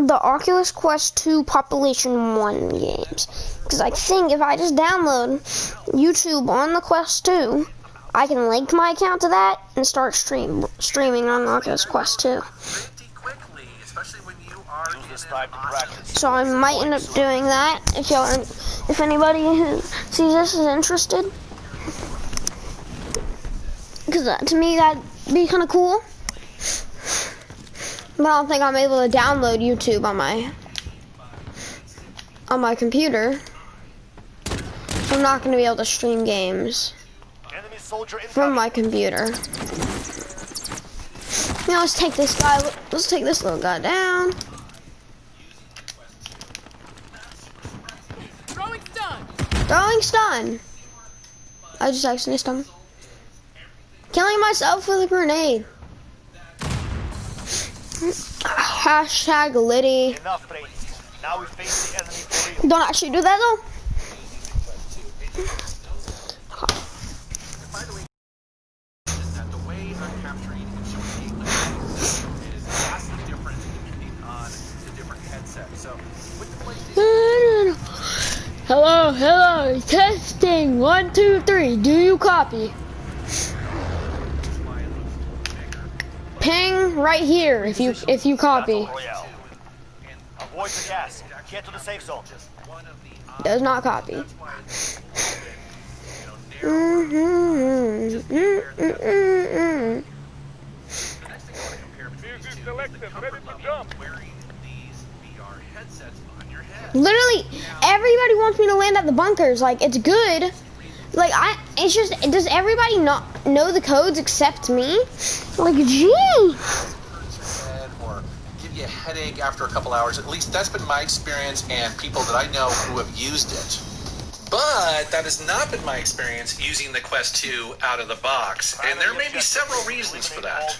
the Oculus Quest 2 Population 1 games. Because I think if I just download YouTube on the Quest 2, I can link my account to that and start streaming on the Oculus Quest 2. So I might end up doing that if anybody who sees this is interested. Because to me that'd be kind of cool. But I don't think I'm able to download YouTube on my computer. So I'm not going to be able to stream games from my computer. Now let's take this guy. Let's take this little guy down. Throwing stun. I just accidentally stunned. Killing myself with a grenade. Hashtag Liddy. Don't actually do that though. Hello, testing, 1, 2, 3, do you copy? Ping right here if you copy. Avoid the gas. Get to the safe zone. Does not copy. Literally, everybody wants me to land at the bunkers. Like, it's good. Like, it's just, does everybody not know the codes except me? Like, gee. Or give you a headache after a couple hours. At least that's been my experience and people that I know who have used it. But that has not been my experience using the Quest 2 out of the box. And there may be several reasons for that.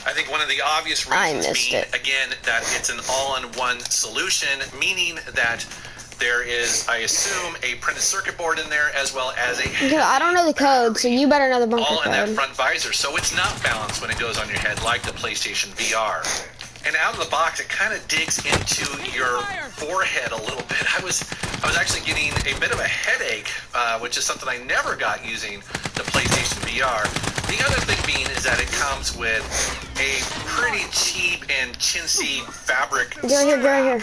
I think one of the obvious reasons being, again, that it's an all-in-one solution, meaning that there is, I assume, a printed circuit board in there as well as a I don't know the code, so you better know the bunker all code. in that front visor, so it's not balanced when it goes on your head like the PlayStation VR. And out of the box, it kind of digs into your forehead a little bit. I was actually getting a bit of a headache, which is something I never got using the PlayStation VR. The other thing being is that it comes with a pretty cheap and chintzy fabric strap,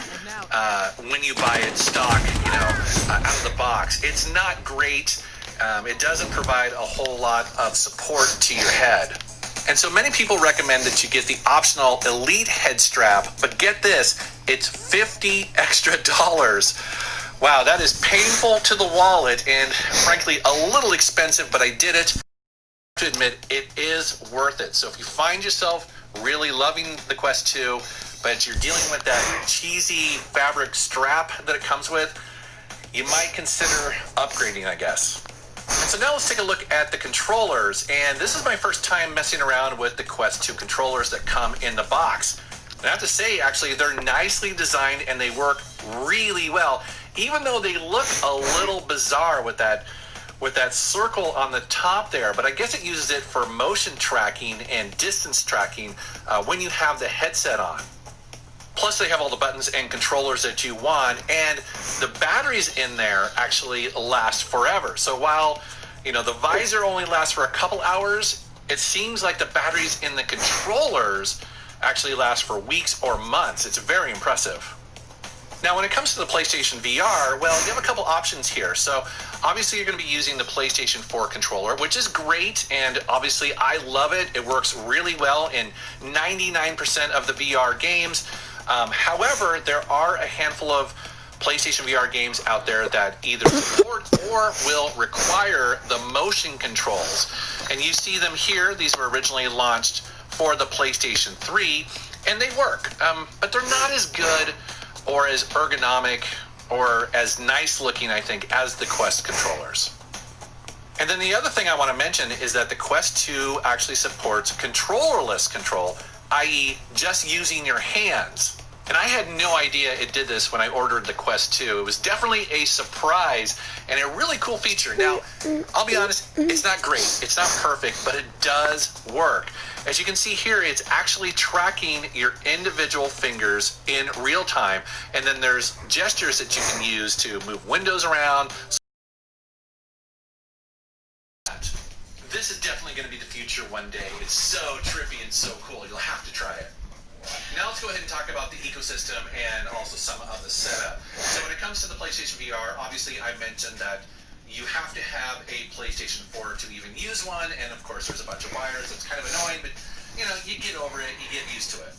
when you buy it stock, out of the box. It's not great. It doesn't provide a whole lot of support to your head. And so many people recommend that you get the optional Elite head strap, but get this, it's $50 extra. Wow, that is painful to the wallet and frankly a little expensive, but I did it. I have to admit, it is worth it. So if you find yourself really loving the Quest 2, but you're dealing with that cheesy fabric strap that it comes with, you might consider upgrading, I guess. And so now let's take a look at the controllers, and this is my first time messing around with the Quest 2 controllers that come in the box. And I have to say, actually, they're nicely designed and they work really well, even though they look a little bizarre with that circle on the top there. But I guess it uses it for motion tracking and distance tracking when you have the headset on. Plus, they have all the buttons and controllers that you want, and the batteries in there actually last forever. So while, the visor only lasts for a couple hours, it seems like the batteries in the controllers actually last for weeks or months. It's very impressive. Now, when it comes to the PlayStation VR, well, you have a couple options here. So obviously, you're going to be using the PlayStation 4 controller, which is great, and obviously, I love it. It works really well in 99% of the VR games. However, there are a handful of PlayStation VR games out there that either support or will require the motion controls. And you see them here. These were originally launched for the PlayStation 3, and they work. But they're not as good or as ergonomic or as nice looking, I think, as the Quest controllers. And then the other thing I want to mention is that the Quest 2 actually supports controllerless control, i.e. just using your hands. And I had no idea it did this when I ordered the Quest 2. It was definitely a surprise and a really cool feature. Now, I'll be honest, it's not great. It's not perfect, but it does work. As you can see here, it's actually tracking your individual fingers in real time. And then there's gestures that you can use to move windows around. This is definitely going to be the future one day. It's so trippy and so cool. You'll have to try it. Now let's go ahead and talk about the ecosystem and also some of the setup. So when it comes to the PlayStation VR, obviously I mentioned that you have to have a PlayStation 4 to even use one, and of course there's a bunch of wires, so it's kind of annoying, but you know, you get over it, you get used to it.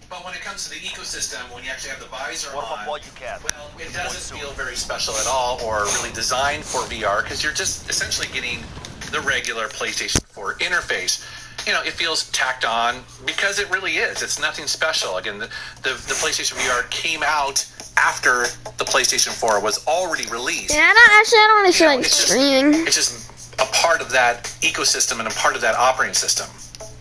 But when it comes to the ecosystem, when you actually have the visor on, well, it doesn't feel very special at all or really designed for VR, because you're just essentially getting the regular PlayStation 4 interface. You know, it feels tacked on because it really is. It's nothing special. Again, the PlayStation VR came out after the PlayStation 4 was already released. Yeah, I don't really feel like streaming. It's just a part of that ecosystem and a part of that operating system.